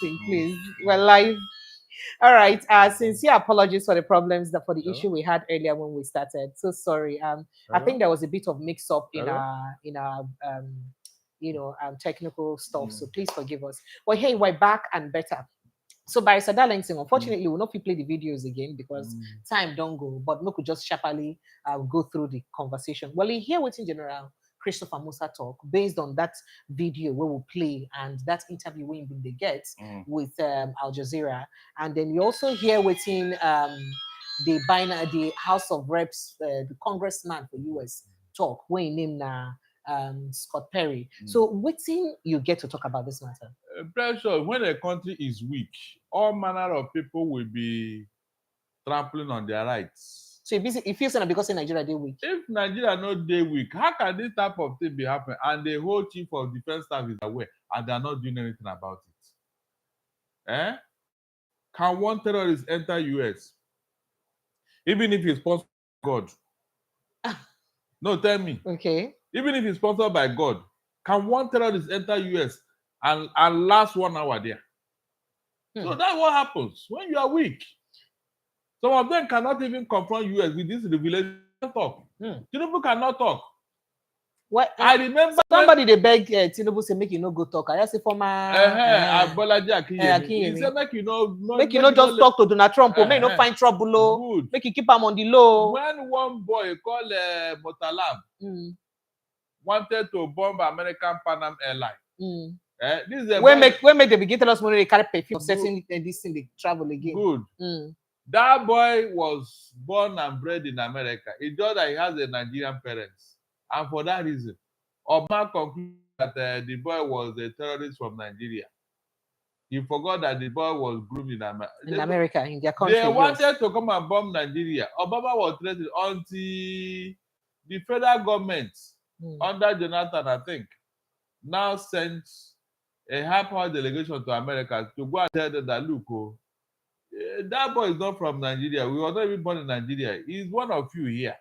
Please, we're live. All right. Sincere apologies for the problems for the issue we had earlier when we started. So sorry. I think there was a bit of mix-up in our technical stuff. So please forgive us. Well, hey, we're back and better. So Barrister Darlington, unfortunately, we'll not play the videos again because time don't go. But we could just sharply go through the conversation. Well, in here within General Christopher Musa talk based on that video we will play and that interview we they get with Al Jazeera, and then you also hear within the House of Reps, the Congressman for US talk when he named Scott Perry. So waiting you get to talk about this matter. Pressure, when a country is weak, all manner of people will be trampling on their rights. So it feels like because in Nigeria they weak. If Nigeria not day weak, how can this type of thing be happening? And the whole chief of defense staff is aware and they are not doing anything about it. Can one terrorist enter US? Even if he's sponsored by God. No, tell me. Okay. Even if he's sponsored by God, can one terrorist enter US and last 1 hour there? So that's what happens when you are weak. Some of them cannot even confront US with this revelation. Talk. Tinubu cannot talk. What I remember somebody they beg Tinubu say make you no go talk. I just say for my Abolaji Akinyemi. He said make you no just talk to Donald Trump. Make you no find trouble. Good. Make you keep him on the low. When one boy called Motalam wanted to bomb American Pan Am airline. This is when make the begin tell us money they carry perfume setting this thing they travel again. Good. That boy was born and bred in America. It's just that he has a Nigerian parents. And for that reason, Obama concluded that the boy was a terrorist from Nigeria. He forgot that the boy was groomed in America. In America, in their country. They wanted to come and bomb Nigeria. Obama was threatened until the federal government, under Jonathan, I think, now sent a high-powered delegation to America to go and tell them that, look, that boy is not from Nigeria. We were not even born in Nigeria. He's one of you here.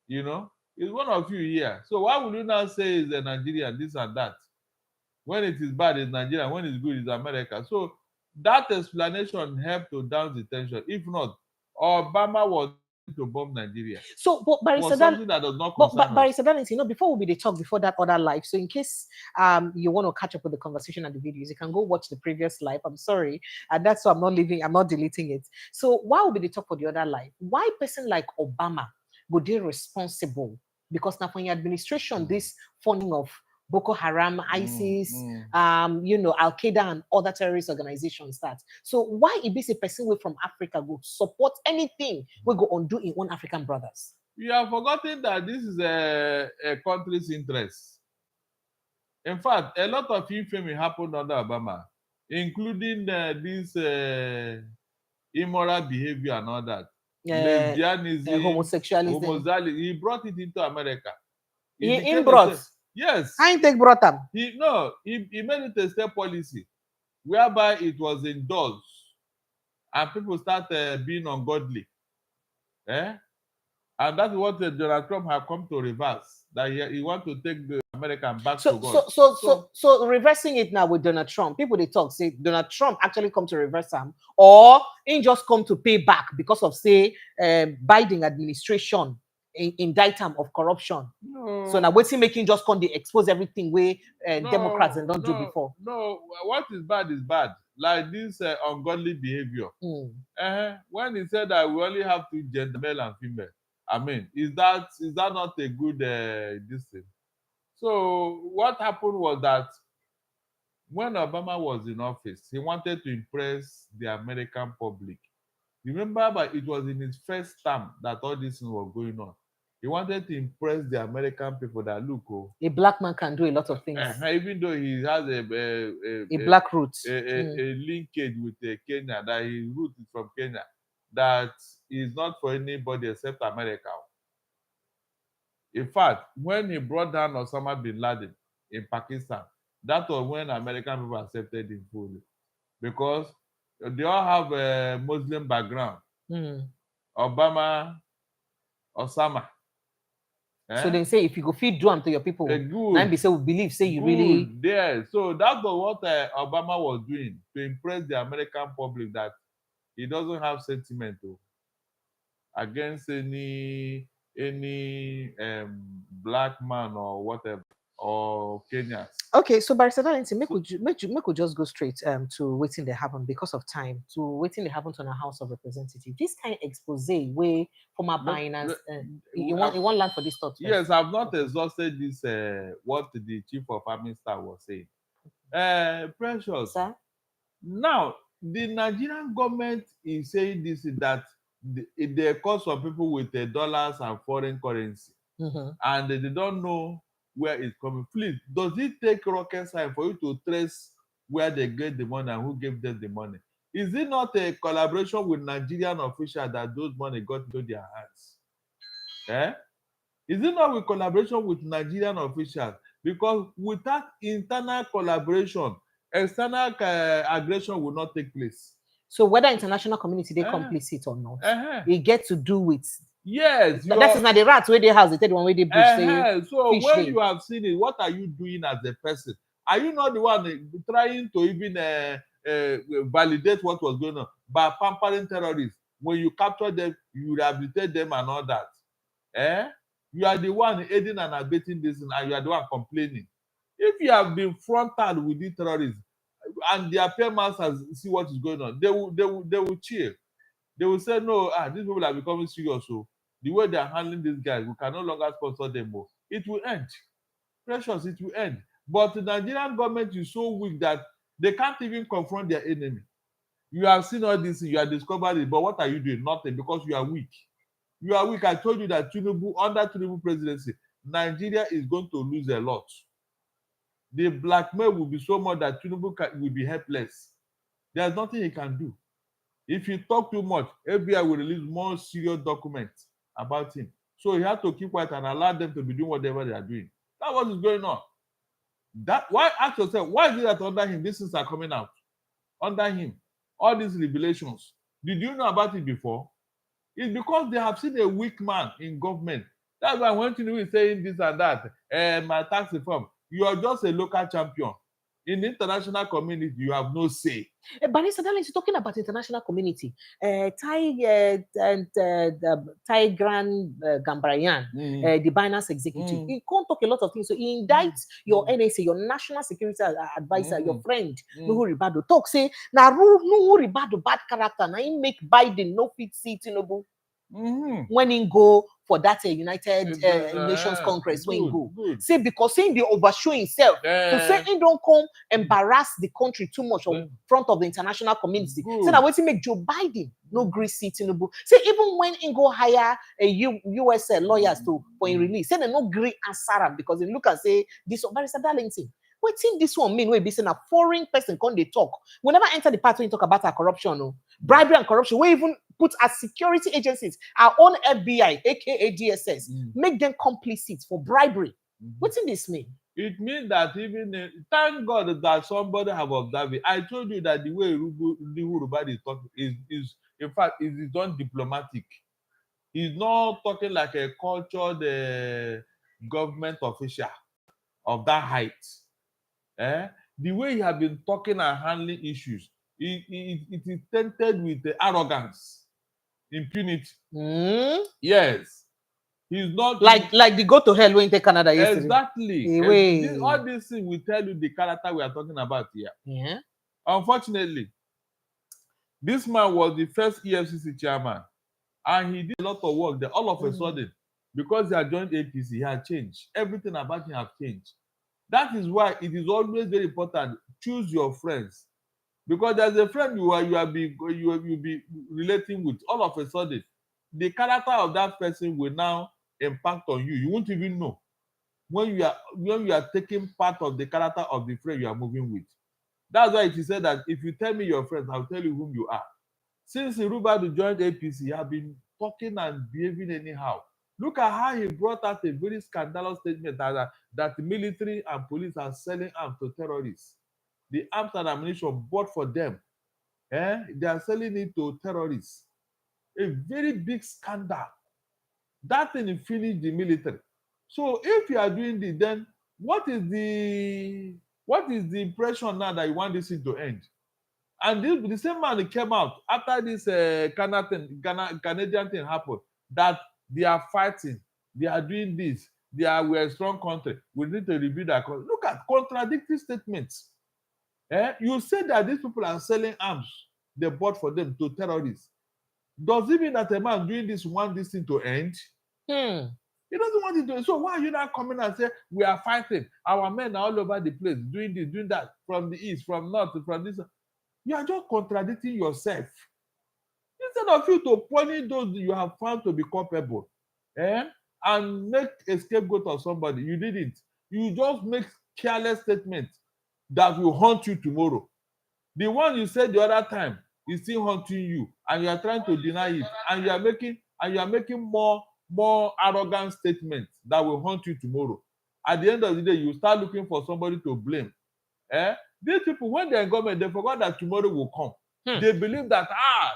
You know? He's one of you here. So why would you now say he's a Nigerian, this and that? When it is bad, it's Nigeria. When it's good, it's America. So that explanation helped to down the tension. If not, Obama was to bomb Nigeria. So, but Barrister something that does not concern Barrister Darlington, before we talk before that other live, so in case you want to catch up with the conversation and the videos, you can go watch the previous live. I'm sorry, and that's why I'm not deleting it. So why will be the talk for the other live? Why person like Obama would be responsible? Because now from your administration, this funding of Boko Haram, ISIS, Al Qaeda and other terrorist organizations start. So why if this a person way from Africa go support anything we go undo in one African brothers? You have forgotten that this is a country's interest. In fact, a lot of infamy happened under Obama, including this immoral behavior and all that. Lesbianism, homosexuality. He brought it into America. He brought. Yes. I think brought them. He made it a state policy whereby it was endorsed and people start being ungodly. And that's what Donald Trump have come to reverse. That he want to take the American back to God. So reversing it now with Donald Trump, people they talk say Donald Trump actually come to reverse him, or he just come to pay back because of say Biden administration indict him of corruption. No. So now what's he making just come to expose everything where Democrats and don't do before? No, what is bad is bad. Like this ungodly behavior. When he said that we only have two gender, male and female, I mean, is that not a good this thing? So what happened was that when Obama was in office, he wanted to impress the American public. Remember, but it was in his first term that all this was going on. He wanted to impress the American people that look, a black man can do a lot of things. Even though he has a black root, a linkage with Kenya, that his root is from Kenya, that is not for anybody except America. In fact, when he brought down Osama bin Laden in Pakistan, that was when American people accepted him fully, because they all have a Muslim background. Obama, Osama. So they say if you go feed do to your people, and be say we believe say you really there. So that was what Obama was doing to impress the American public that he doesn't have sentiment against any black man or whatever or Kenyans. Okay, so Barrister Darlington, make we just go straight to waiting they happen because of time to waiting they happen to the House of Representatives. This kind of expose way former Binance you want land for this thought. Yes, I've not exhausted this what the chief of army staff was saying. Precious. Sir? Now the Nigerian government is saying this is that they cause some people with dollars and foreign currency, and they don't know where it's coming. Please, does it take rocket science for you to trace where they get the money and who gave them the money? Is it not a collaboration with Nigerian officials that those money got into their hands? Is it not with collaboration with Nigerian officials? Because without internal collaboration, external aggression will not take place. So whether international community they complicit or not, it get to do with yes. That is not the rats where they house. They take the one where they bush. So when you have seen it, what are you doing as a person? Are you not the one trying to even validate what was going on by pampering terrorists? When you capture them, you rehabilitate them and all that. You are the one aiding and abetting this, and you are the one complaining. If you have been frontal with the terrorists and their peer masters see what is going on, they will chill. They will say, no, these people are becoming serious. So the way they are handling these guys, we can no longer sponsor them more. It will end. Precious, it will end. But the Nigerian government is so weak that they can't even confront their enemy. You have seen all this, you have discovered it, but what are you doing? Nothing, because you are weak. You are weak. I told you that under Tinubu presidency, Nigeria is going to lose a lot. The blackmail will be so much that Tinubu will be helpless. There's nothing he can do. If you talk too much, FBI will release more serious documents about him. So he had to keep quiet and allow them to be doing whatever they are doing. That's what is going on. Ask yourself, why is it that under him these things are coming out? Under him, all these revelations. Did you know about it before? It's because they have seen a weak man in government. That's why when Tinubu is saying this and that, my tax reform, you are just a local champion. In the international community, you have no say. Barrister Darlington, talking about international community, Thai Grand Gambaryan, the Binance executive, he can't talk a lot of things. So he indicts your NSA, your national security advisor, your friend, Nuhu Ribadu. Talk say, na Nuhu Ribadu bad character, na he make Biden no fit see Tinubu. When he go for that United Nations Congress, when he go. Say, because saying they overshow himself, to say he don't come embarrass the country too much in front of the international community. So that what he make Joe Biden no agree see Tinubu. Say even when he go hire a US lawyers for him release, say they no agree answer him because they look and say this Barrister Darlington. What think this one mean? We be saying a foreign person come they talk. We never enter the part when you talk about our corruption, bribery and corruption. We even put as security agencies, our own FBI, aka DSS, make them complicit for bribery. What does this mean? It means that even thank God that somebody have observed it. I told you that the way Urubadi is talking is in fact is done diplomatic. He's not talking like a cultured government official of that height. The way he has been talking and handling issues, it is tainted with arrogance, impunity. Yes. He's not like the go to hell when you take Canada yesterday. Exactly. All these things will tell you the character we are talking about here. Yeah. Unfortunately, this man was the first EFCC chairman, and he did a lot of work there. All of a sudden, because he had joined APC, he had changed. Everything about him have changed. That is why it is always very important. Choose your friends, because there's a friend you will be relating with. All of a sudden, the character of that person will now impact on you. You won't even know when you are taking part of the character of the friend you are moving with. That's why it is said that if you tell me your friends, I'll tell you whom you are. Since Irubadu joined APC, he has been talking and behaving anyhow. Look at how he brought out a very scandalous statement that the military and police are selling arms to terrorists. The arms and ammunition bought for them, they are selling it to terrorists. A very big scandal. That thing finished the military. So if you are doing this, then what is the impression now that you want this thing to end? And the same man that came out after this Canadian thing happened, that they are fighting, they are doing this, we're a strong country, we need to review that country. Look at contradictory statements. You say that these people are selling arms they bought for them to terrorists. Does it mean that a man doing this want this thing to end? He doesn't want it to end. So why are you not coming and say we are fighting? Our men are all over the place doing this, doing that, from the east, from north, from this. You are just contradicting yourself. Instead of you to punish those you have found to be culpable, and make a scapegoat of somebody, you didn't. You just make careless statements that will haunt you tomorrow. The one you said the other time is still haunting you, and you are trying to deny it, and you are making more arrogant statements that will haunt you tomorrow. At the end of the day, you start looking for somebody to blame. These people, when they're in government, they forgot that tomorrow will come. They believe that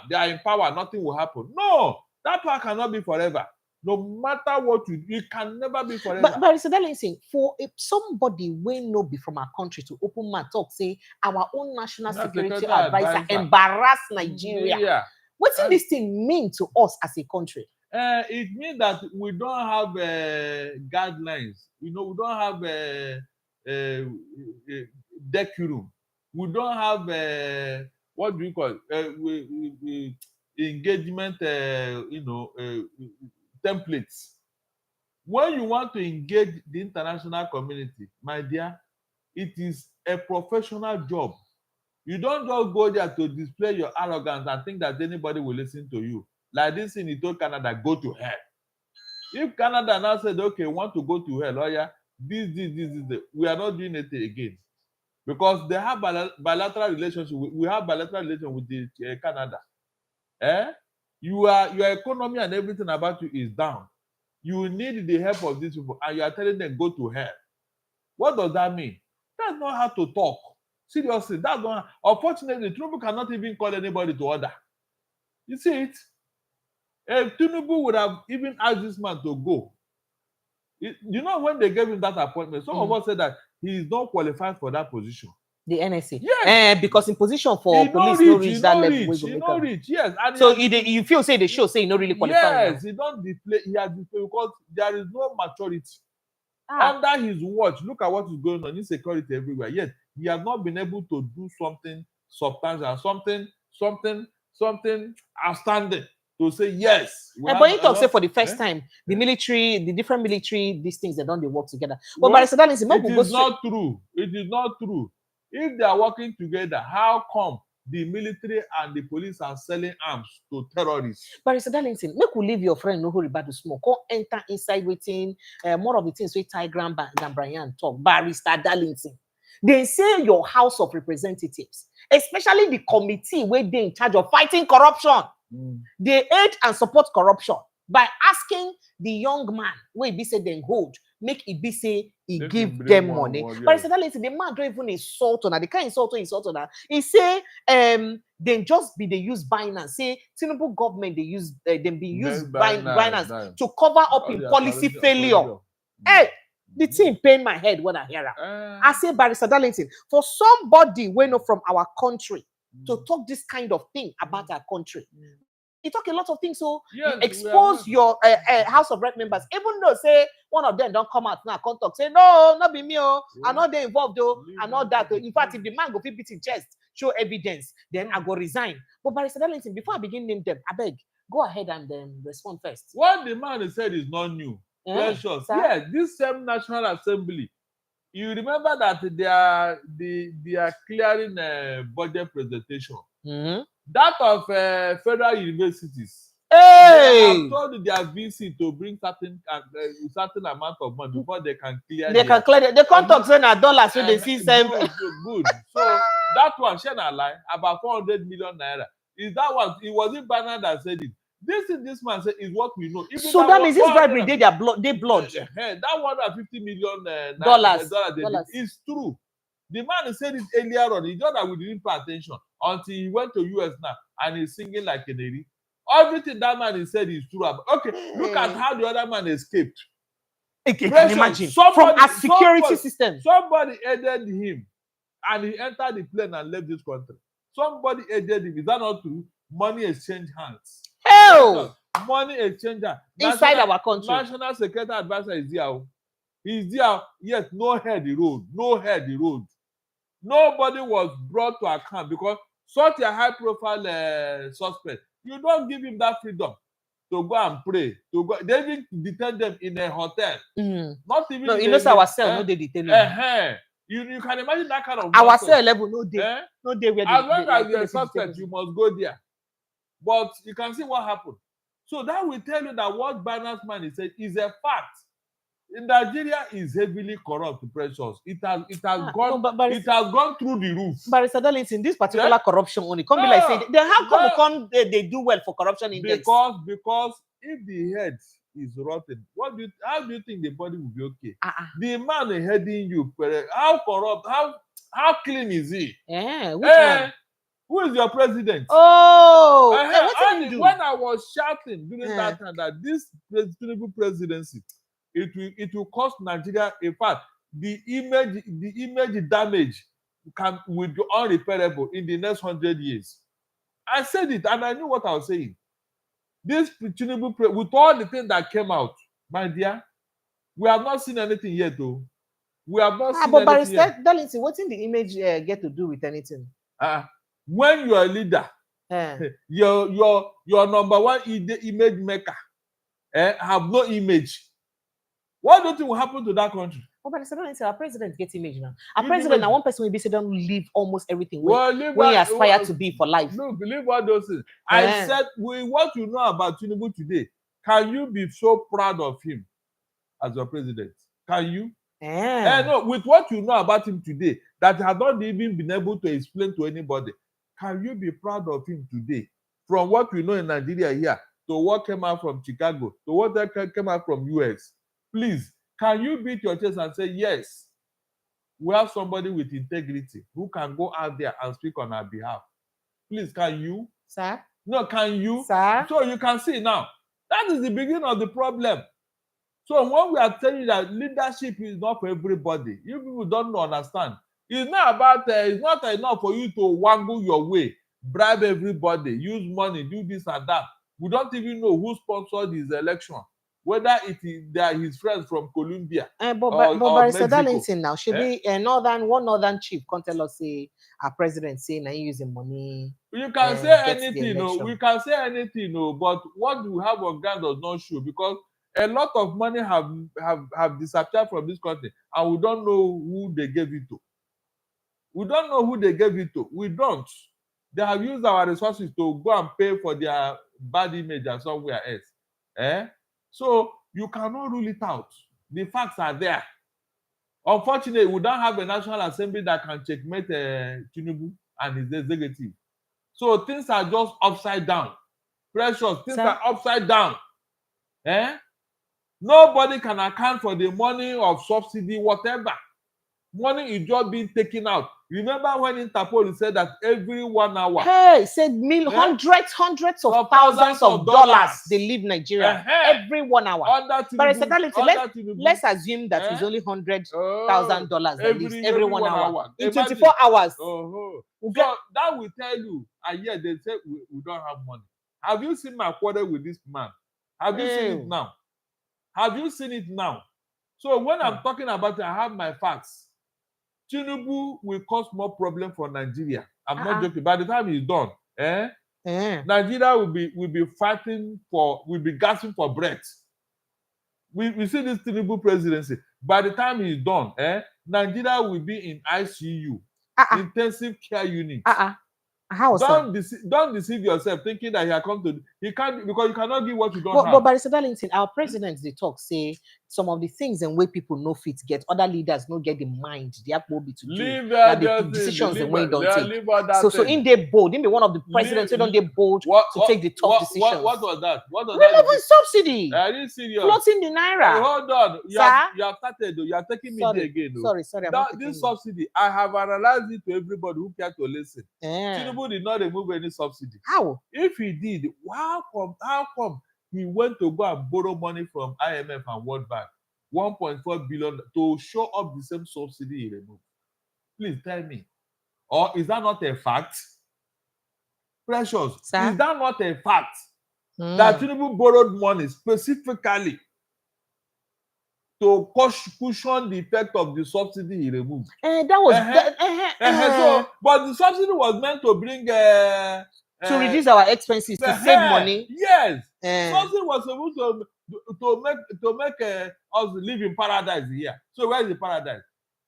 they are in power, nothing will happen. No, that power cannot be forever. No matter what you do, it can never be forever. But Mr. Darlington, for somebody we know be from our country to open my talk, say our own national security advisor embarrass Nigeria. What does this thing mean to us as a country? It means that we don't have guidelines. We don't have decorum. We don't have what do you call it? Engagement, templates. When you want to engage the international community, my dear, it is a professional job. You don't just go there to display your arrogance and think that anybody will listen to you. Like this thing, he told Canada, go to hell. If Canada now said, okay, want to go to hell, oh yeah, this, we are not doing it again. Because they have bilateral relationship. We have bilateral relationship with the Canada. Your economy and everything about you is down. You need the help of these people, and you are telling them go to hell. What does that mean? That's not how to talk. Seriously, that's not. Unfortunately, Tinubu cannot even call anybody to order. You see it? If Tinubu would have even asked this man to go, when they gave him that appointment, some of us said that he is not qualified for that position. The NSA. Yes. Because in position for police, no reach that level. He not reach. Yes. And so you feel say the show say he not really qualified. Yes, he don't display. He has displayed because there is no maturity. Under his watch, look at what is going on. Insecurity everywhere. Yet he has not been able to do something substantial, something outstanding to say yes. But you talk say for the first time, the military, the different military, these things they don't work together. But Barrister Darlington, it is not true. It is not true. If they are working together, how come the military and the police are selling arms to terrorists? Barrister Darlington, make we leave your friend no hurry to smoke. Come enter inside waiting. More of the things we Tigram than Brian talk. Barrister Darlington, they say your House of Representatives, especially the committee where they in charge of fighting corruption, they aid and support corruption by asking the young man where be say then hold. Make it be say he give them money. But instead the man don't even insult on that. They can't insult on that. He say then just be they use Binance. Say Tinubu government they use Binance to cover up in policy failure. Hey, the thing pain my head when I hear it. I say Barrister Darlington, for somebody we know from our country to talk this kind of thing about our country. You talk a lot of things, so yes, you expose your House of Rep members, even though say one of them don't come out now, come talk, say no, not be me, I'm not there involved though, I'm not that. In fact, if the man go fit beat in chest, show evidence, then I go resign. But Barrister Darlington, before I begin name them, I beg, go ahead and respond first. What the man said is not new. Precious. Yes, this same National Assembly. You remember that they are clearing budget presentation. That of federal universities. They have told their VC to bring certain amount of money before they can clear. They can clear. They can't talk saying $1, so they see same. Good. So that one, Shana lie about 400 million naira. Is that what it wasn't Banner that said it? This man said is what we know. Even so that means this bribery they their blood. They blood. That $150 million dollars is true. The man said it earlier on. He thought that we didn't pay attention until he went to US now and he's singing like a lady. Everything that man said is true. Okay, look at how the other man escaped. Okay, can Pressure. imagine. Somebody- From a security somebody- system. Somebody aided him, and he entered the plane and left this country. Somebody aided him. Is that not true? Money exchange hands. Hell! Money exchanger. Inside our country. National Security Advisor is there. He's there. Yes, no head the road. No head the road. Nobody was brought to account because such a high-profile suspect, you don't give him that freedom to go and pray. To go, they even detain them in a hotel. Not even. No, you know, so our cell, no, they detain you. You can imagine that kind of. Our cell level, no, they, no, they where as long as you're a suspect, you must go there. But you can see what happened. So that will tell you that what Binance man is saying is a fact. In Nigeria is heavily corrupt, Precious. It has gone. No, it has gone through the roof. Barrister Darlington, this particular corruption only come be like saying, then how come they do well for corruption index? Because if the head is rotten, how do you think the body will be okay? The man heading you, how corrupt, how clean is he? Which man? Who is your president? Oh, when I was shouting during that time that this Tinubu presidency, it will cost Nigeria. In fact, the image damage will be unrepairable in the next 100 years. I said it, and I knew what I was saying. This Tinubu, with all the things that came out, my dear, we have not seen anything yet, though. We have not seen anything yet. But Darlington, what's in the image get to do with anything? When you are a leader, your number one image maker have no image. What do you think will happen to that country? Oh, but our president gets image now. Our president, now one person will be said don't leave almost everything where he aspire to be for life. No, believe what those things. I said, what you know about Tinubu today, can you be so proud of him as your president? Can you? No, with what you know about him today, that has not even been able to explain to anybody, can you be proud of him today? From what we know in Nigeria here, to what came out from Chicago, to what came out from US. Please, can you beat your chest and say, yes, we have somebody with integrity who can go out there and speak on our behalf? Please, can you? Sir? No, can you? Sir? So you can see now, that is the beginning of the problem. So when we are telling you that leadership is not for everybody, you people don't understand. It's not about, it's not enough for you to wangle your way, bribe everybody, use money, do this and that. We don't even know who sponsored his election. Whether they are his friends from Colombia but Barrister Darlington now should be one northern chief can't tell us say our president say now using money. You can say anything, we can say anything, but what we have on ground does not show because a lot of money have disappeared from this country and we don't know who they gave it to. We don't know who they gave it to. We don't. They have used our resources to go and pay for their bad image and somewhere else. So you cannot rule it out. The facts are there. Unfortunately, we don't have a National Assembly that can checkmate Tinubu and his executive. So things are just upside down. Precious, things are upside down. Nobody can account for the money of subsidy, whatever. Money is just being taken out. Remember when Interpol said that every 1 hour? Hey, said hundreds of thousands of dollars they leave Nigeria every 1 hour. But let's assume that it's only $100,000 they leave every 1 hour. In 24 hours. So that will tell you, and yet they say we don't have money. Have you seen my quarrel with this man? Have you seen it now? Have you seen it now? So when I'm talking about it, I have my facts. Tinubu will cause more problem for Nigeria. I'm not joking. By the time he's done, Nigeria will be fighting will be gasping for breath. We see this Tinubu presidency. By the time he's done, Nigeria will be in ICU, intensive care unit. Don't deceive yourself thinking that he can't because you cannot give what you don't have. But Barrister Darlington, our presidents they talk say some of the things and way people no fit get other leaders no get the mind they have to do the decisions the way don't take. So in they bold, in be one of the presidents who don't they bold to take the tough decisions. What was that? Removing subsidy. Are you serious? Floating the naira. Hold on, you have started. You are taking me there again. Sorry. This subsidy, I have analyzed it to everybody who cares to listen. Tinubu did not remove any subsidy. How? If he did, how come he went to go and borrow money from IMF and World Bank? 1.4 billion to show up the same subsidy he removed. Please tell me. Or is that not a fact? Precious, Sir? is that not a fact? That Tinubu borrowed money specifically to cushion the effect of the subsidy he removed. That was So, but the subsidy was meant to bring to reduce our expenses, to save money. Yes, subsidy was supposed to make us live in paradise here. So where is the paradise?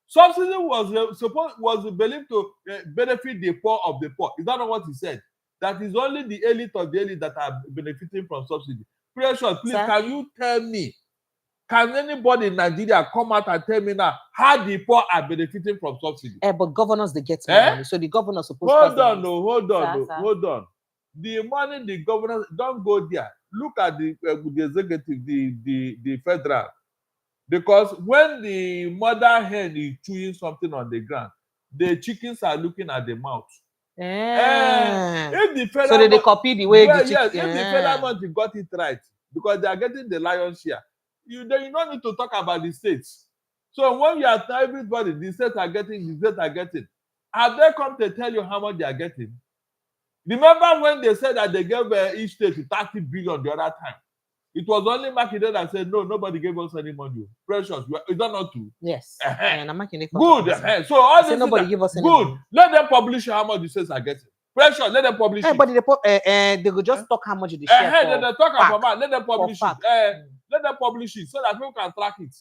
Subsidy was believed to benefit the poor of the poor. Is that not what he said? That is only the elite of the elite that are benefiting from subsidy. Precious, please, Sir? can you tell me? Can anybody in Nigeria come out and tell me now how the poor are benefiting from subsidy? But governors, they get more money. So the governors supposed hold to on. Hold on. The money the governors don't go there. Look at the executive, the federal. Because when the mother hen is chewing something on the ground, the chickens are looking at the mouth. If the federal so they copy the way the if the federal money got it right, because they are getting the lion's share, you don't need to talk about the states. So when you are everybody, the states are getting, have they come to tell you how much they are getting? Remember when they said that they gave each state 30 billion the other time? It was only Makinde that said, no, nobody gave us any money. Precious, is that not true? Yes. Good. So all this nobody give us any good. money. Let them publish how much the states are getting. Precious, let them publish it. But they could just talk how much they share for they talk about. Let them publish it. Let them publish it so that people can track it.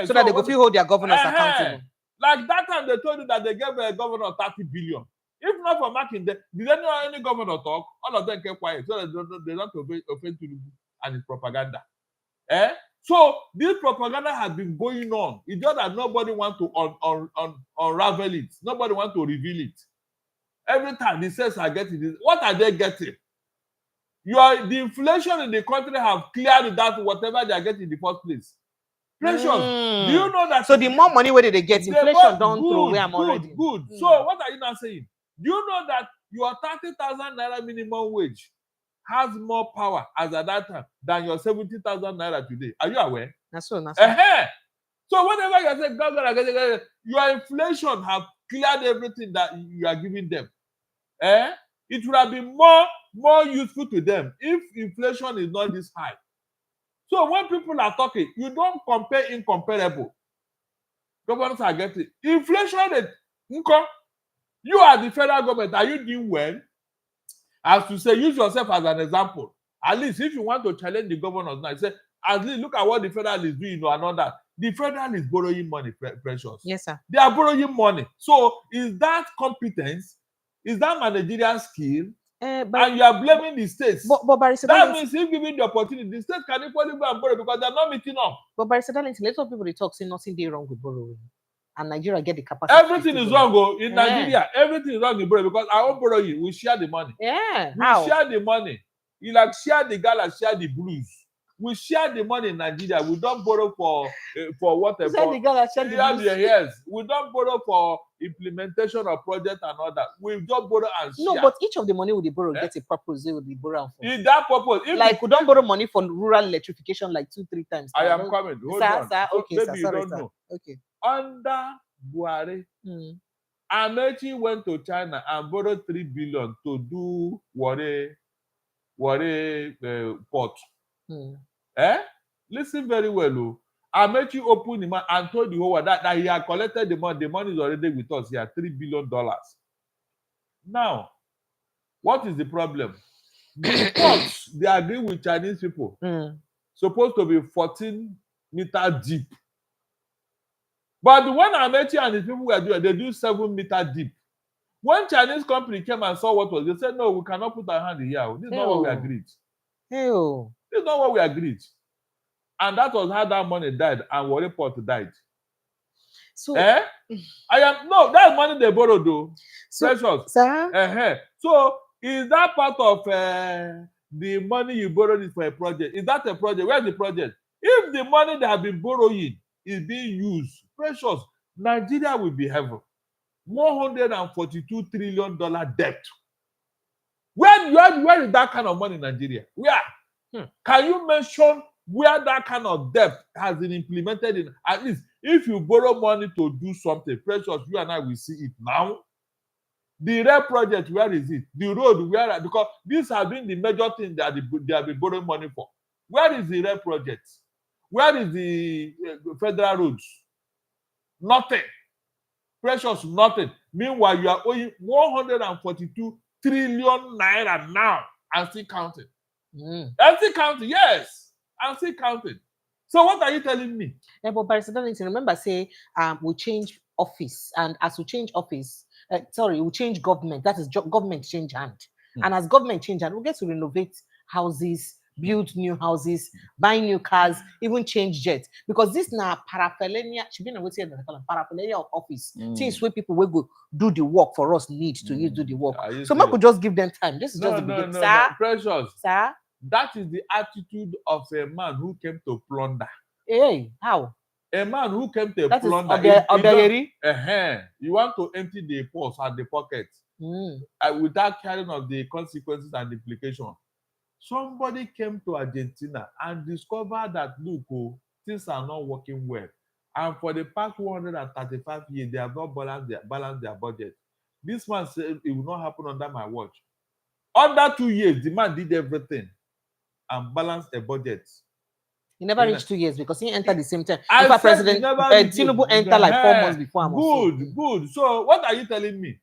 So that they go hold their governors accountable. Like that time they told you that they gave a governor 30 billion. If not for Makinde, did any governor talk? All of them kept quiet so that they don't offend Tinubu and his propaganda. So this propaganda has been going on. It's just that nobody wants to unravel it. Nobody wants to reveal it. Every time the sales are getting this, what are they getting? The inflation in the country have cleared that whatever they are getting in the first place. Precious, do you know that? So the more money where they get, inflation don't throw away. I'm already good. So what are you now saying? Do you know that your 30,000 naira minimum wage has more power as at that time than your 70,000 naira today? Are you aware? That's so. So whenever you say your inflation have cleared everything that you are giving them. It would have been more useful to them if inflation is not this high. So when people are talking, you don't compare incomparable. Governments are getting inflation rate. You are the federal government. Are you doing well? As to say, use yourself as an example. At least if you want to challenge the governors now, say, at least look at what the federal is doing or another. The federal is borrowing money, Precious. Yes, sir. They are borrowing money. So is that competence? Is that managerial skill? And you are blaming the states. But that means if given the opportunity, the states can equally go and borrow because they are not meeting up. But Barrister Darlington, a lot of people they talk say nothing they wrong with borrowing. And Nigeria get the capacity. Everything is wrong in Nigeria. Everything is wrong in borrowing because I won't borrow you. We share the money. We share the money. You like share the gala, share the blues. We share the money in Nigeria. We don't borrow for whatever. Share the gala, share the blues. Yes. We don't borrow for implementation of project and all that. We just borrow and share. No, but each of the money we borrow gets a purpose. They will be borrowed for. In that purpose, like we don't borrow money for rural electrification like 2-3 times. I am coming. Hold on. Sir, okay, maybe sir, you don't know. Okay. Under Buhari, Amechi went to China and borrowed 3 billion to do Warri port. Listen very well. Amechi opened him and told the whole world that he had collected the money. The money is already with us. He had $3 billion. Now, what is the problem? The ports, they agree with Chinese people. Supposed to be 14 meters deep. But when Amechi and his people were doing, they do 7 meters deep. When Chinese company came and saw what was, they said, no, we cannot put our hand here. This is not what we agreed. This is not what we agreed. And that was how that money died and Warri Port died. So that's money they borrowed though. So, Precious. Sir? So is that part of the money you borrowed is for a project? Is that a project? Where's the project? If the money they have been borrowing is being used, Precious, Nigeria will be heaven. $142 trillion debt. Where is that kind of money in Nigeria? Where? Can you mention where that kind of debt has been implemented in, at least if you borrow money to do something, precious, you and I will see it now. The rail project, where is it? The road, where? Because these have been the major thing that they have been borrowing money for. Where is the rail project? Where is the federal roads? Nothing. Precious, nothing. Meanwhile, you are owing 142 trillion naira now and still counting. And still counting, yes. And still counting. So what are you telling me? Yeah, but Barrister Darlington, remember, say we change office, and as we change office, we change government. That is government change hand. And as government change hand, we get to renovate houses, build new houses, buy new cars, even change jets. Because this now paraphernalia, paraphernalia of office. Things where people will go do the work for us need to do the work. So we could just give them time. This is just the beginning. No. Precious. Sir? That is the attitude of a man who came to plunder. Hey, how? A man who came to that plunder. You want to empty the purse and the pocket without caring of the consequences and implications. Somebody came to Argentina and discovered that, look, things are not working well. And for the past 135 years, they have not balanced their budget. This man said it will not happen under my watch. Under 2 years, the man did everything and balanced the budget. He never reached 2 years because he entered the same time. In fact, President Tinubu entered like 4 months before. Good. So what are you telling me?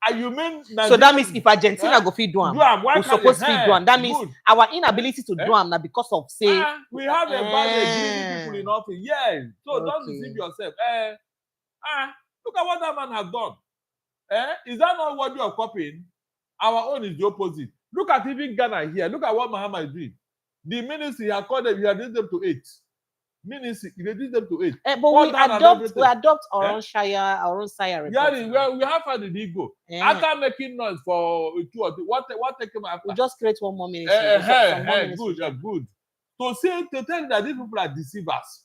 And you mean so that means if Argentina go feed do am, we supposed to feed do am. That means our inability to do am now because of say we have a bad greedy people in office. Yes. So don't deceive yourself. Look at what that man has done. Is that not what you are copying? Our own is the opposite. Look at even Ghana here. Look at what Mahama is doing. The ministry has called them, he has reduced them to 8. Ministry, he reduced them to 8. But we adopt our own shire, our own sire. Yeah, we have how did he go? After making noise for 2 or 3, what take him after? We just create one more ministry. Good. To tell you that these people are deceivers.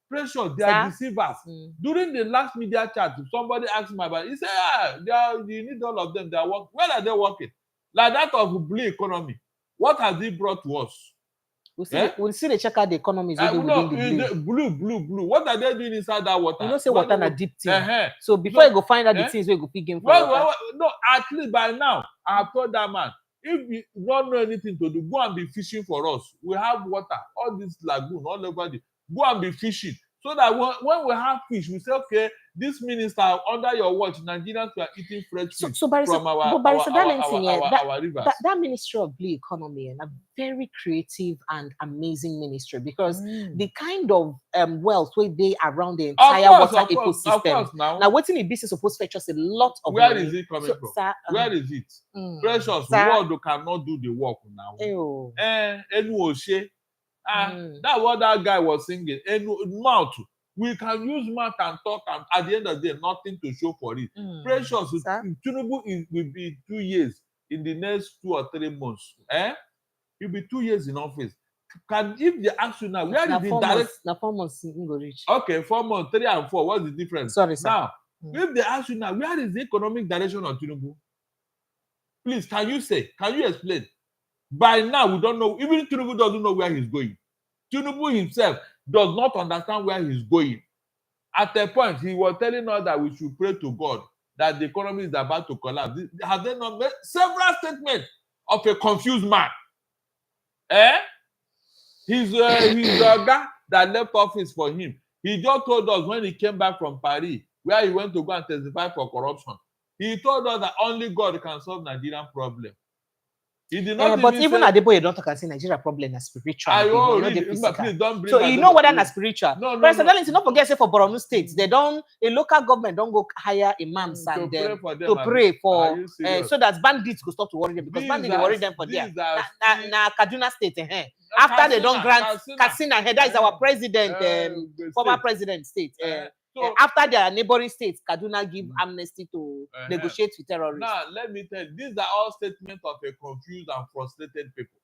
Precious, they are deceivers. During the last media chat, somebody asked me about it. He said, you need all of them. They are working. Where are they working? Like that of blue economy. What has it brought to us? We'll see the check out the economies within the blue. What are they doing inside that water? You know, say water na deep thing. So before you go find out the things where you go pick game for no, at least by now, I have told that man, if you don't know anything to do, go and be fishing for us. We have water, all this lagoon, all over the. Go and be fishing. So that when we have fish, we say, okay, this minister, under your watch, Nigerians were eating fresh fish from our river. That Ministry of Blue Economy is a very creative and amazing ministry because the kind of wealth where they around the entire water ecosystem. Now, what's in the business supposed to fetch us a lot of Where money. Is it coming from? Sir, where is it? Precious, the world cannot do the work now. That's what that guy was singing. And mouth, we can use mouth and talk, and at the end of the day, nothing to show for it. Precious, Tinubu will be 2 years in the next 2 or 3 months. He'll be 2 years in office. If they ask you now, where is the direct? Now 4 months in reach. Okay, 4 months, 3 and 4. What's the difference? Sorry, sir. Now, if they ask you now, where is the economic direction of Tinubu? Please, can you explain? By now, we don't know. Even Tinubu doesn't know where he's going. Tinubu himself does not understand where he's going. At a point, he was telling us that we should pray to God that the economy is about to collapse. Has they not made several statements of a confused man? He's a guy that left office for him. He just told us when he came back from Paris, where he went to go and testify for corruption. He told us that only God can solve Nigerian problem. He did not but even Adeboye don't talk and say Nigeria problem is spiritual. Please don't bring so you know whether that's spiritual. President Darlington, don't forget, say for Borno State, they don't, a local government don't go hire imams and to pray for so that bandits could stop to worry them because bandits they worry them for there. Na Kaduna State, after they don't grant Katsina, that is our president, former president state. So, after their neighboring states, Kaduna give amnesty to negotiate with terrorists. Now, let me tell you, these are all statements of a confused and frustrated people.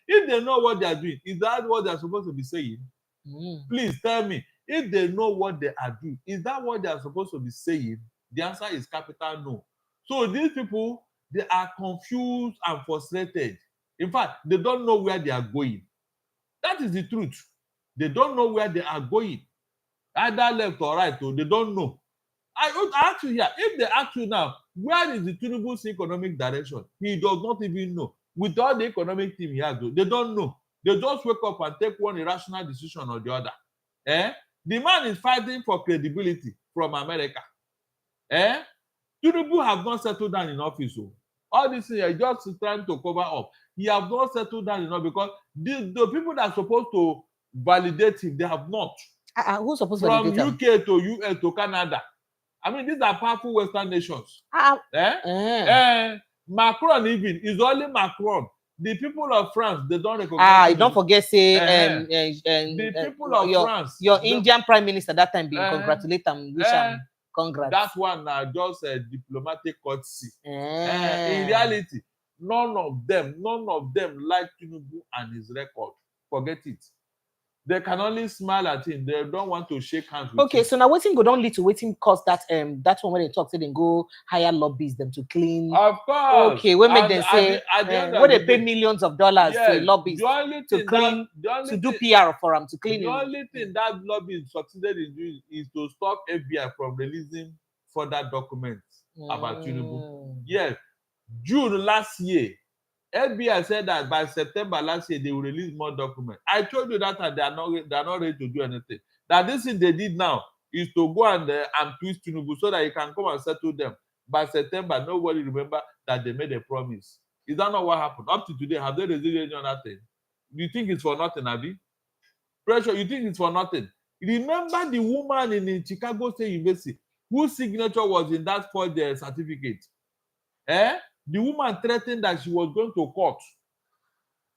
If they know what they are doing, is that what they are supposed to be saying? Please tell me. If they know what they are doing, is that what they are supposed to be saying? The answer is capital no. So these people, they are confused and frustrated. In fact, they don't know where they are going. That is the truth. They don't know where they are going, either left or right, or they don't know. I ask you here, if they ask you now, where is the Tinubu's economic direction? He does not even know. With all the economic team he has, they don't know. They just wake up and take one irrational decision or the other. The man is fighting for credibility from America. Tinubu have not settled down in office. All this thing are just trying to cover up. He have not settled down enough because the people that are supposed to validate him, they have not. Who's supposed to validate him? From UK to US to Canada. I mean, these are powerful Western nations. Macron even is only Macron. The people of France, they don't recognize. Don't forget, say, the people of France. Your Indian Prime Minister that time being congratulate and wish him congrats. That one just a diplomatic courtesy. In reality, none of them like Tinubu and his record. Forget it. They can only smile at him. They don't want to shake hands with him. So now waiting go don't lead to waiting cause that one when they talk, say they go hire lobbies them to clean. Of course. Okay, we make them say when they pay millions of dollars to lobbies to clean, to do PR for them to clean. The only thing that lobby succeeded in doing is to stop FBI from releasing further documents about Tinubu. Yes, June last year. FBI said that by September last year they will release more documents. I told you that they are not ready to do anything. That this thing they did now is to go and twist Tinubu so that you can come and settle them. By September, nobody remember that they made a promise. Is that not what happened? Up to today, have they released any other thing? You think it's for nothing, Abi? Pressure, you think it's for nothing? Remember the woman in Chicago State University whose signature was in that forged certificate? The woman threatened that she was going to court,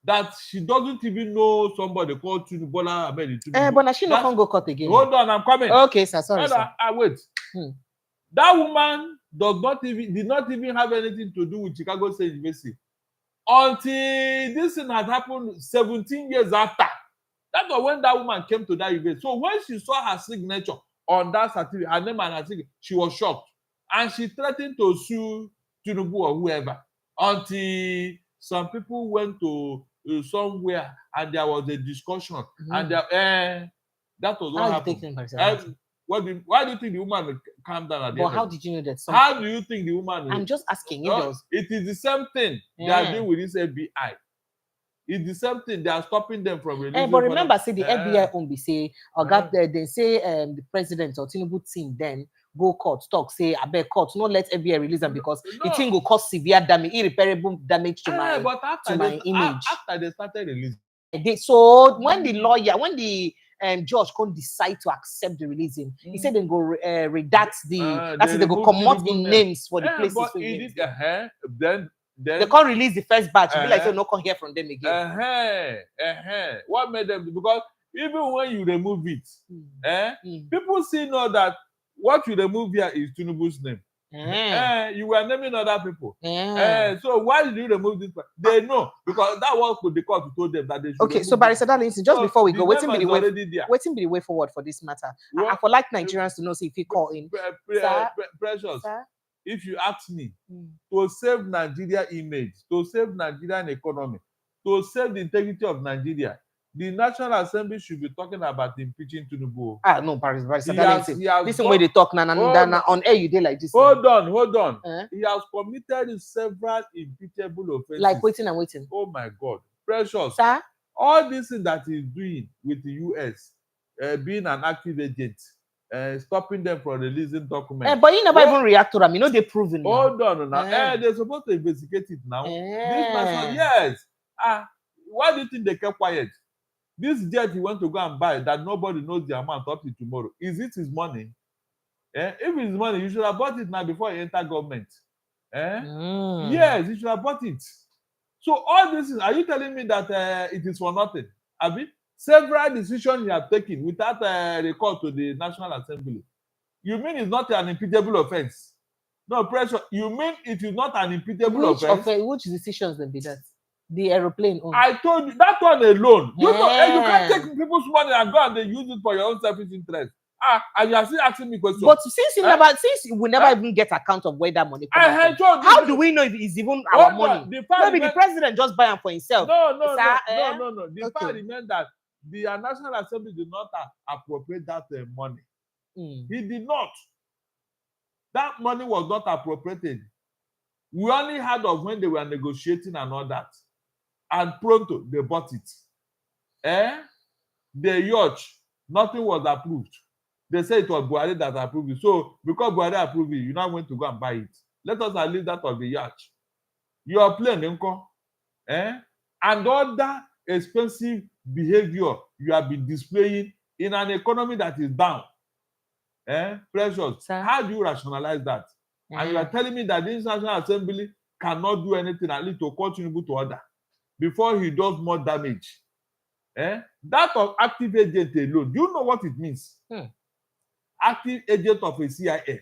that she doesn't even know somebody called Tinubu. But now she not can go court again. Hold on, I'm coming. Okay, sir, sorry. Wait. That woman did not even have anything to do with Chicago State University until this thing had happened 17 years after. That was when that woman came to that university. So when she saw her signature on that certificate, her name and her signature, she was shocked, and she threatened to sue Tinubu or whoever, until some people went to somewhere and there was a discussion and that was what happened. Why do you think the woman calmed down at the end? How did you know that? How do you think the woman? I'm just asking. It is the same thing they are doing with this FBI. It's the same thing. They are stopping them from releasing. But remember, say the FBI only say, or they say the president or Tinubu team then go court, talk, say, I beg court, not let FBI release them because the thing will cause severe damage, irreparable damage to my image. After they started releasing. So when the judge can't decide to accept the releasing, he said they go redact they go come out in names for the places. Then they can't release the first batch. Be like, so no can hear from them again. What made them? Because even when you remove it, people still know that what you remove here is Tinubu's name. You were naming other people. So why did you remove this part? They know because that was the court told them that they should. Okay, so Barrister Darlington, just before we go, waiting be the way forward for this matter. I for like Nigerians to know if he call in. Precious. Sir? If you ask me, to save Nigeria image, to save Nigerian economy, to save the integrity of Nigeria, the National Assembly should be talking about impeaching Tinubu. No, Barrister Darlington. This is where they talk on air you did like this. Hold on. He has committed several impeachable offenses. Like waiting. Oh my God. Precious. Sir? All this thing that he's doing with the US, being an active agent, stopping them from releasing documents. But you never even react to them. You know they're proven. Hold on now. They're supposed to investigate it now. This person, yes. Why do you think they kept quiet? This jet he went to go and buy that nobody knows the amount up to tomorrow. Is it his money? If it's money, you should have bought it now before you enter government. Yes, you should have bought it. So all this is, are you telling me that it is for nothing? Abi? Several decisions you have taken without recall to the National Assembly. You mean it's not an impeachable offense? No, pressure. You mean it is not an impeachable offense? Which decisions then be that? The aeroplane. I told you that one alone. You can't take people's money and go and they use it for your own selfish interest. And you are still asking me questions. But since we never even get account of where that money comes from, how do we know if it's even our money? Maybe the president just buy them for himself. No. The fact remains that the National Assembly did not appropriate that money. He did not. That money was not appropriated. We only heard of when they were negotiating and all that. And pronto, they bought it. The yacht, nothing was approved. They said it was Buhari that approved it. So, because Buhari approved it, you now went to go and buy it. Let us leave that of the yacht. Your plane, Nko, and other expensive behavior you have been displaying in an economy that is down. Precious. Sir? How do you rationalize that? And you are telling me that the National Assembly cannot do anything at least to continue to order before he does more damage. That of active agent alone, do you know what it means? Active agent of a CIA.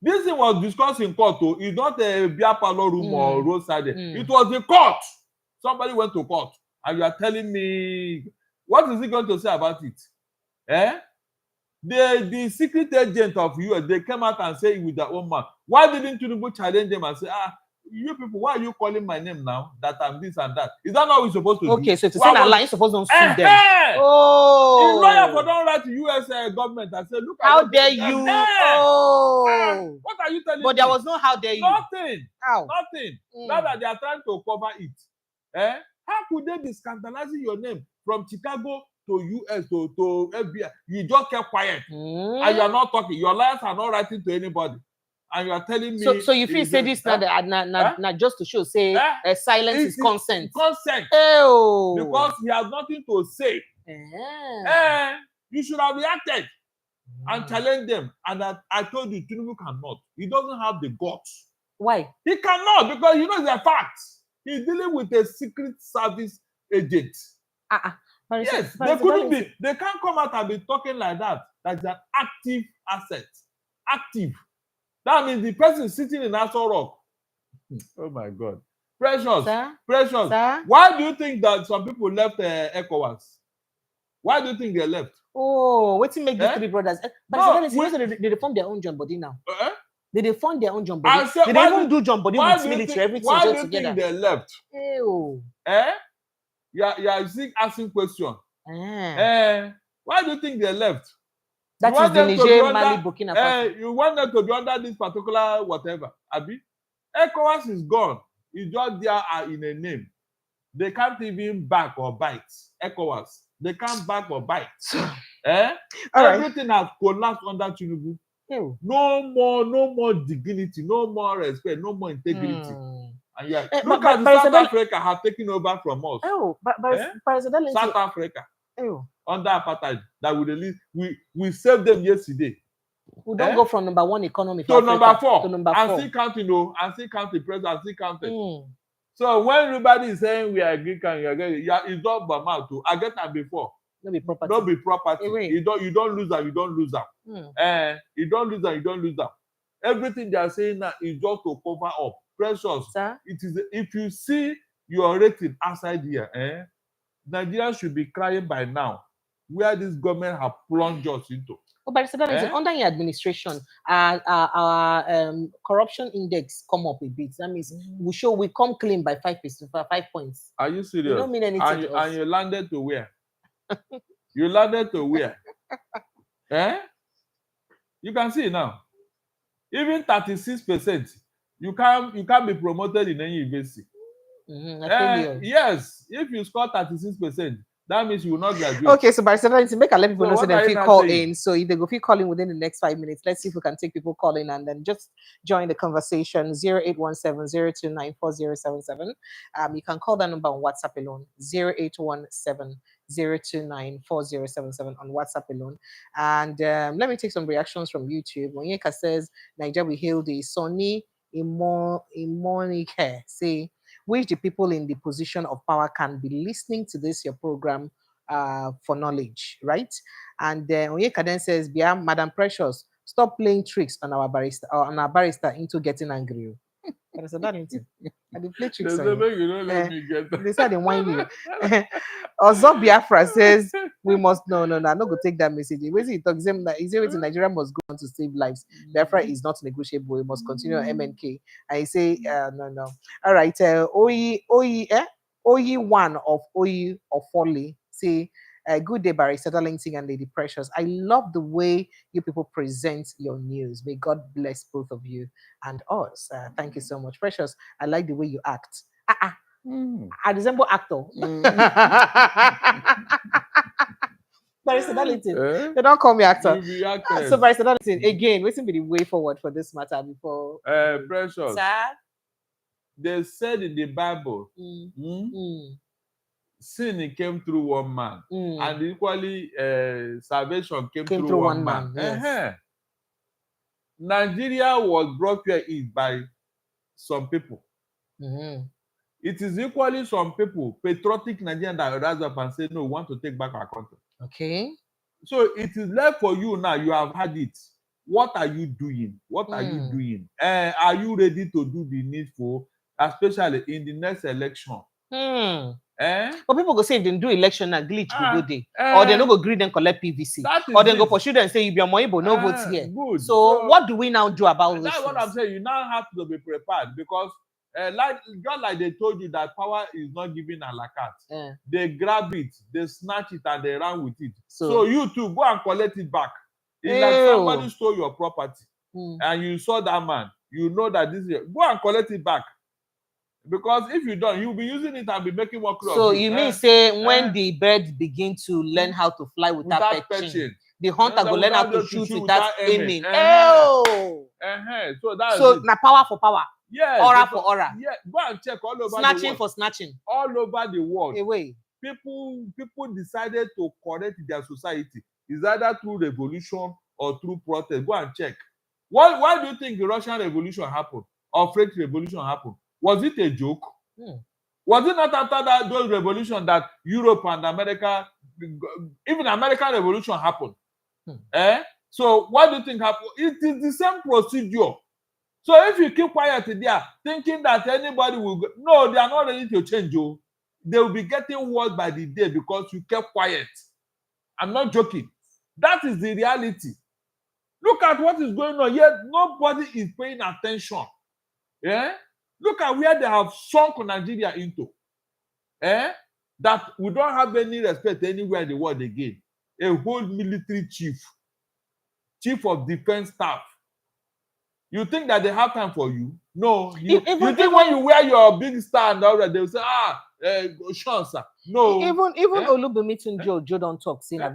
This thing was discussed in court. It's not a beer parlor room or roadside. It was the court. Somebody went to court, and you are telling me, what is he going to say about it? The secret agent of US, they came out and say it with their own mouth. Why didn't Tinubu challenge them and say, you people, why are you calling my name now that I'm this and that? Is that not what we're supposed to do? Okay, so to say that lie, you're supposed to sue them. The Oh, lawyer for don't write to US government and say, look, how dare you? Oh, what are you telling me? but there was no how dare you. Nothing. How? Nothing. Now that they are trying to cover it. How could they be scandalizing your name from Chicago to US to FBI? You just kept quiet and you are not talking. Your lawyers are not writing to anybody. And you are telling me. So you feel say this not just to show say silence is consent. Consent. Oh. Because he has nothing to say. You should have reacted and challenged them. And I told you, Tinubu cannot. He doesn't have the guts. Why? He cannot because you know the facts. He's dealing with a secret service agent. Yes, they couldn't be. They can't come out and be talking like that. That's an active asset. Active. That means the person sitting in Aso Rock. Oh my God. Precious. Sir? Precious. Sir? Why do you think that some people left ECOWAS? Why do you think they left? Oh, what's it make these three brothers? But No, they form their own John Body now. They form their own John Body. Said, they don't even do John Body with military, everything why all do you together. think they left? Ew. Yeah, asking question. Why do you think they left? That is the Niger, Mali, Burkina Faso. You want them to be under this particular whatever, Abi? ECOWAS is gone. It's just there in a name. They can't even back or bite. ECOWAS. They can't back or bite. Everything has collapsed under Tinubu. No more dignity, no more respect, no more integrity. And look at South Africa have taken over from us. South Africa. Under apartheid that we release, we saved them yesterday. We don't go from number one economy to number 4. To number 4. And still counting, and still counting, president, and still counting. So when everybody is saying we are Greek and it's not by mouth too. I get that before. Don't be property. Don't be property. You don't lose them. You don't lose them. You don't lose them. You don't lose them. Everything they are saying now is just to cover up. Precious. Sir? It is. If you see your rating outside here, Nigeria should be crying by now, where this government have plunged us into. Oh, but under your administration, our corruption index come up a bit. That means we come clean by 5 points. Are you serious? You don't mean anything to us. And you landed to where? You landed to where? You can see now. Even 36%, you can't be promoted in any university. Yes, if you score 36%, that means you will not graduate. Okay, so Barrister, to make a let people know so they feel call in. So if they go feel calling within the next 5 minutes, let's see if we can take people calling and then just join the conversation. 0817-029-4077. You can call that number on WhatsApp alone. 0817-029-4077 on WhatsApp alone. And let me take some reactions from YouTube. Onyeka says, Niger will hail the Sonny Imonike. Say, which the people in the position of power can be listening to your program for knowledge, right? And Onyeka then says, Madam Precious, stop playing tricks on our barrister into getting angry. I said that into. I did play tricks on you. They said they whine you. Also, Biafra says we must no, I'm not gonna take that message. He talks he says Nigeria must go on to save lives. Biafra is not negotiable. We must continue on MNK. And he say no. All right, Oyi one of Oyi of Folly say Good day, Barry, Darlington and Lady Precious. I love the way you people present your news. May God bless both of you and us. Thank you so much, Precious. I like the way you act. I resemble actor. Barrister Darlington. They don't call me actor. So Barrister Darlington, again, what's be the way forward for this matter before? Precious. Sir? They said in the Bible, sin came through one man, and equally salvation came through one man. Yes. Nigeria was brought where it is by some people. It is equally some people, patriotic Nigerians, that rise up and say, no, we want to take back our country. Okay. So it is left for you now. You have had it. What are you doing? What are you doing? Are you ready to do the needful, especially in the next election? But people go say if they do election now, glitch go there. Or they no go agree then collect PVC. Or they go pursue and say if your money but no votes here. Good. So what do we now do about this? That's what I'm saying. You now have to be prepared because just like they told you that power is not given a la carte. They grab it, they snatch it, and they run with it. So you too go and collect it back. It's like somebody stole your property and you saw that man. You know that this is go and collect it back. Because if you don't, you'll be using it and be making more crops. So you mean say when the birds begin to learn how to fly without perching, the hunter go learn how to shoot without aiming. So that's so now power for power. Yes. Aura for aura. Yeah. Go and check all over snatching the world. for snatching. All over the world. Away. People decided to correct their society. Is either through revolution or through protest. Go and check. Why do you think the Russian Revolution happened or French Revolution happened? Was it a joke? Was it not after those revolutions that Europe and America, even American Revolution happened? So what do you think happened? It is the same procedure. So if you keep quiet there, thinking that anybody will go, no, they are not ready to change you. They will be getting worse by the day because you kept quiet. I'm not joking. That is the reality. Look at what is going on. Yet nobody is paying attention. Look at where they have sunk Nigeria into. That we don't have any respect anywhere in the world again. A whole military chief of defense staff. You think that they have time for you? No. You think when you wear your big star and all that, they will say, chance. No. Even Olubumi Joe don't talk. See, a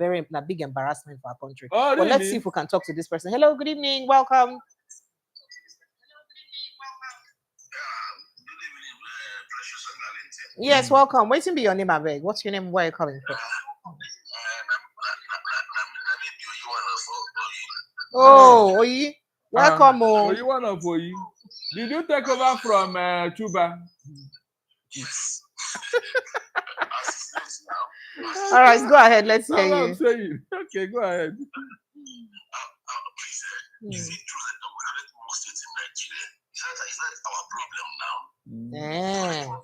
big embarrassment for our country. Oh, but let's see if we can talk to this person. Hello, good evening. Welcome. Yes, welcome. Waiting be your name, Abeg. What's your name? Where are you calling from? Oh, Oyi. Welcome. Oyi, one of Oyi. Did you take over from Chuba? Yes. All right, go ahead. Let's hear you. I'm saying. Okay, go ahead. Please, is it true that we have more states in Nigeria? Is that our problem now?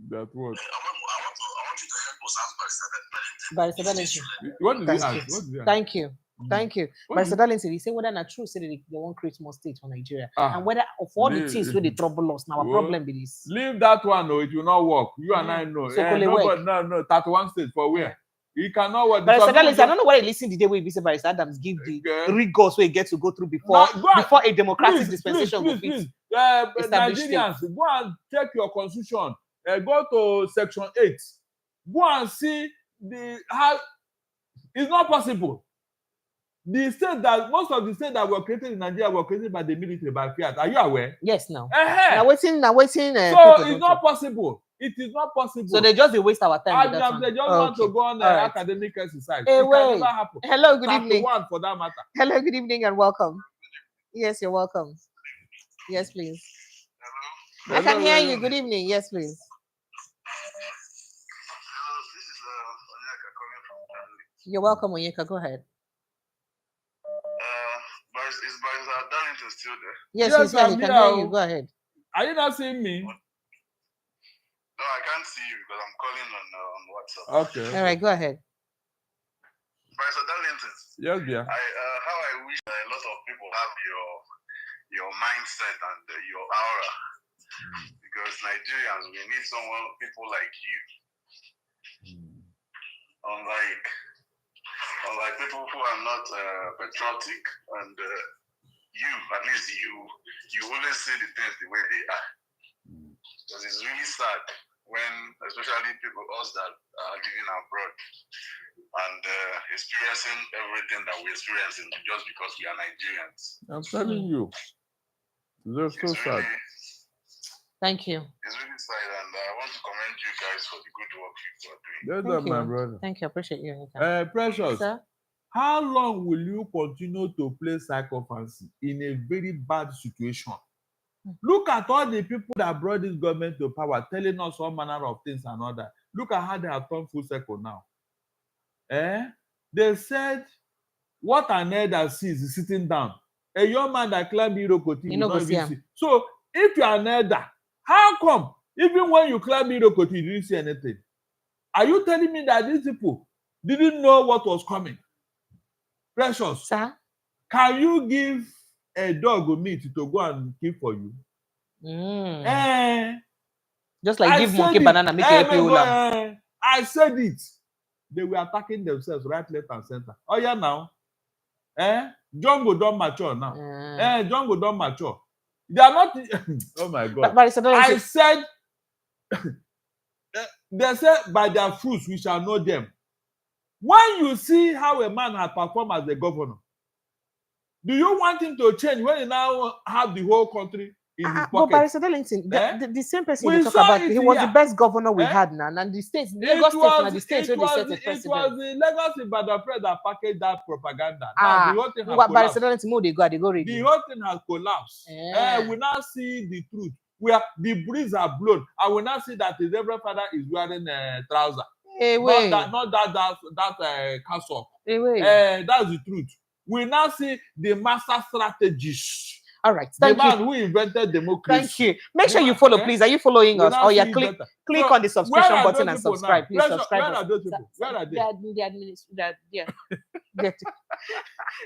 That what? I want you to help us Barrister Darlington. What did he ask? Thank you. Thank you. Barrister Darlington, he said whether not true, say they won't create more states for Nigeria. And whether of all the things where they trouble us, now our problem with this. Leave that one, no, it will not work. You and I know. So no, 31 states for where? You cannot work. Barrister Darlington, I don't know why they listen the day we visit Barrister Adams give the rigors where he gets to go through before a democratic dispensation will fit. Nigerians, go and check your constitution. Go to section 8. Go and see how it's not possible. The state that most of the states that were created in Nigeria were created by the military, by fiat. Are you aware? Yes, now. Now waiting. So it's not possible. It is not possible. So they just waste our time. They just want to go on academic exercise. It can never happen. Hello, good evening. For that matter. Hello, good evening, and welcome. Yes, you're welcome. Yes, please. Hello. I can hear you. Good evening. Yes, please. Hello, this is Onyeka coming from Ghana. You're welcome, Onyeka. Go ahead. Is Barrister Darlington still there? Yes, he's here. He can hear you. Go ahead. Are you not seeing me? No, I can't see you because I'm calling on WhatsApp. Okay. All right, go ahead. Barrister Darlington. Yes, dear. How I wish a lot of people have your mindset and your aura, because Nigerians, we need people like you. unlike people who are not patriotic, and at least you always see the things the way they are. Because it's really sad when, especially people us that are living abroad and experiencing everything that we're experiencing just because we are Nigerians. I'm telling you, it's so sad. Thank you. It's really sad, and I want to commend you guys for the good work you are doing. That's Thank you, my brother. Thank you. I appreciate you. Precious, Sir? how long will you continue to play psychophancy in a very bad situation? Look at all the people that brought this government to power, telling us all manner of things and all that. Look at how they have turned full circle now. They said, what an elder sees is sitting down. A young man that climbed Irokoti will not even see. So, if you are an elder, how come, even when you climbed Irokoti, you didn't see anything? Are you telling me that these people didn't know what was coming? Precious, sir, can you give a dog meat to go and kill for you? Just like give monkey banana, make it I said it. They were attacking themselves right, left, and center. Oh yeah, now. Jungle don't mature now. Jungle don't mature. They are not. Oh my God. But I said. They said, by their fruits we shall know them. When you see how a man has performed as a governor, do you want him to change when he now have the whole country in his pocket? But Barrister Darlington, the same person we talk about, he was the best governor we had now, and the states, Lagos State, and the states where they set the president. It was the Lagos Ibadan press that packaged that propaganda. Now, the whole thing has collapsed. Barrister Darlington, they go ready. The whole thing has collapsed. We now see the truth. Where the breeze are blown, I will now see that the Reverend Father is wearing a trouser. Not that castle. That's the truth. We now see the master strategist. All right. The man who invented democracy. Thank you. Make sure you follow, please. Are you following us? Oh, yeah. Click on the subscription button and subscribe. Please subscribe. Where are those people? Where are they? The administration. Yeah.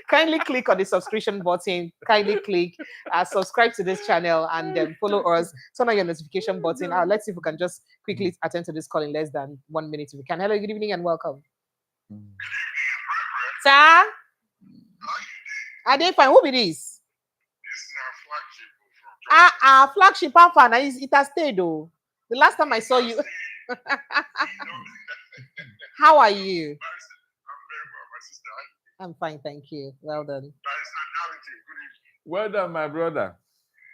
Kindly click on the subscription button. Kindly click, subscribe to this channel, and then follow us. Turn on your notification button. Let's see if we can just quickly attend to this call in less than 1 minute if we can. Hello, good evening and welcome. Sir? Are they fine? Who be this? Flagship fan. It has stayed though. The last time I saw you. How are you? I'm fine, thank you. Well done. Well done, my brother.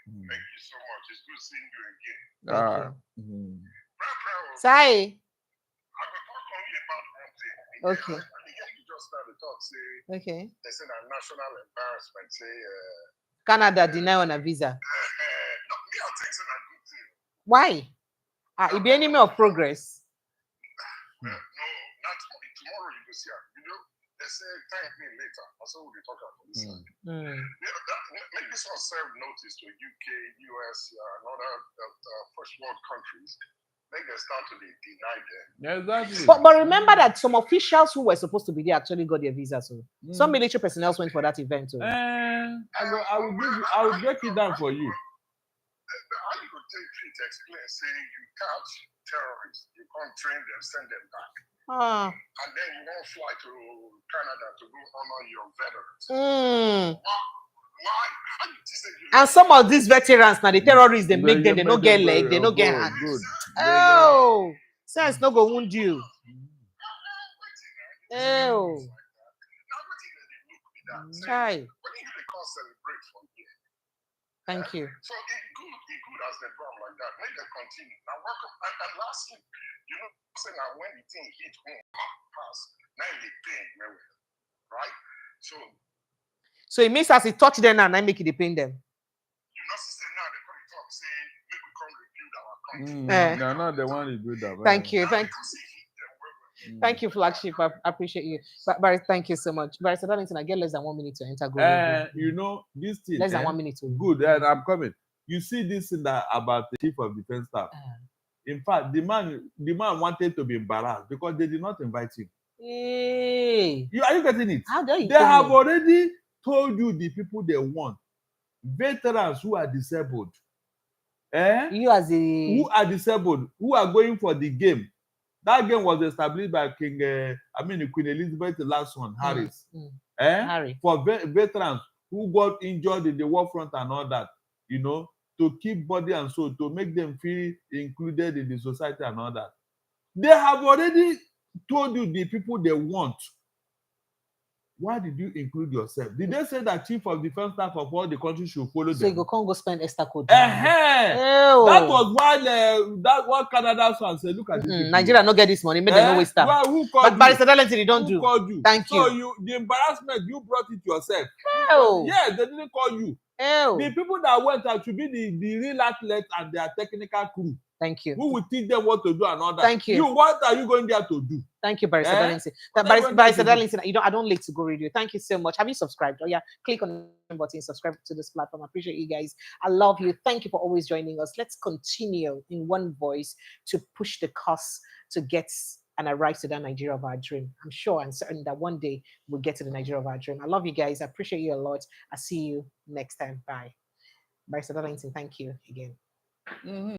Thank you so much. It's good seeing you again. Say. Okay. You just started talk, say. Okay. They said a national embarrassment, say. Canada deny on a visa. No, me, I'll take some good thing. Why? It be enemy of progress. No, not tomorrow. You go see her. You know, they say thank me later. Also, we'll be talking about this. Make this one serve notice to UK, US, and other first world countries. Make them start to be denied them. Exactly. But remember that some officials who were supposed to be there actually got their visa. So some military personnel went for that event. So. I will break it down for you. How you could take it to explain, say you catch terrorists, you can't train them, send them back. And then you won't fly to Canada to go honor your veterans. Why? And some of these veterans, now the terrorists, they make them, they don't get leg, they don't get hands. Good. Oh, sense no go wound you. Oh. Chai. Thank you. So it good as they drum like that. Make them continue. Now welcome. And lastly, you know, say now when the thing hit home, pass. Now they pain, right? So it means as it touch them and I make it pain them. You know, say now they come talk, say make we come rebuild our country. No, not the one you do that. Thank you. Thank you, Flagship. I appreciate you. Barry, thank you so much. Barry Darlington, I get less than 1 minute to enter. You know, this thing. Less than 1 minute. Good, and I'm coming. You see this thing that about the chief of defense staff. In fact, the man wanted to be embarrassed because they did not invite him. Hey. Are you getting it? How dare you? They have already told you the people they want. Veterans who are disabled. You as who are disabled, who are going for the game. That game was established by Queen Elizabeth, the last one, Harris. Harry. For veterans who got injured in the war front and all that, you know, to keep body and soul, to make them feel included in the society and all that. They have already told you the people they want. Why did you include yourself? Did they say that chief of defense staff of all the countries should follow So them? you go Congo spend extra code. That was why that what Canada said. Look at this. Nigeria no get this money. Make them no waste time. Well, who called but Barrister Darlington, they don't do. Called you? Thank you. So the embarrassment, you brought it yourself. Yeah, they didn't call you. The people that went out should be the real athletes and their technical crew. Thank you. Who will teach them what to do and all that. Thank you. What are you going there to do? Thank you, Barrister Darlington. Barrister Darlington, I don't late to go radio. Thank you so much. Have you subscribed? Oh yeah, click on the button, subscribe to this platform. I appreciate you guys. I love you. Thank you for always joining us. Let's continue in one voice to push the cause to get and arrive to that Nigeria of our dream. I'm sure and certain that one day we'll get to the Nigeria of our dream. I love you guys. I appreciate you a lot. I'll see you next time. Bye. Barrister Darlington, thank you again.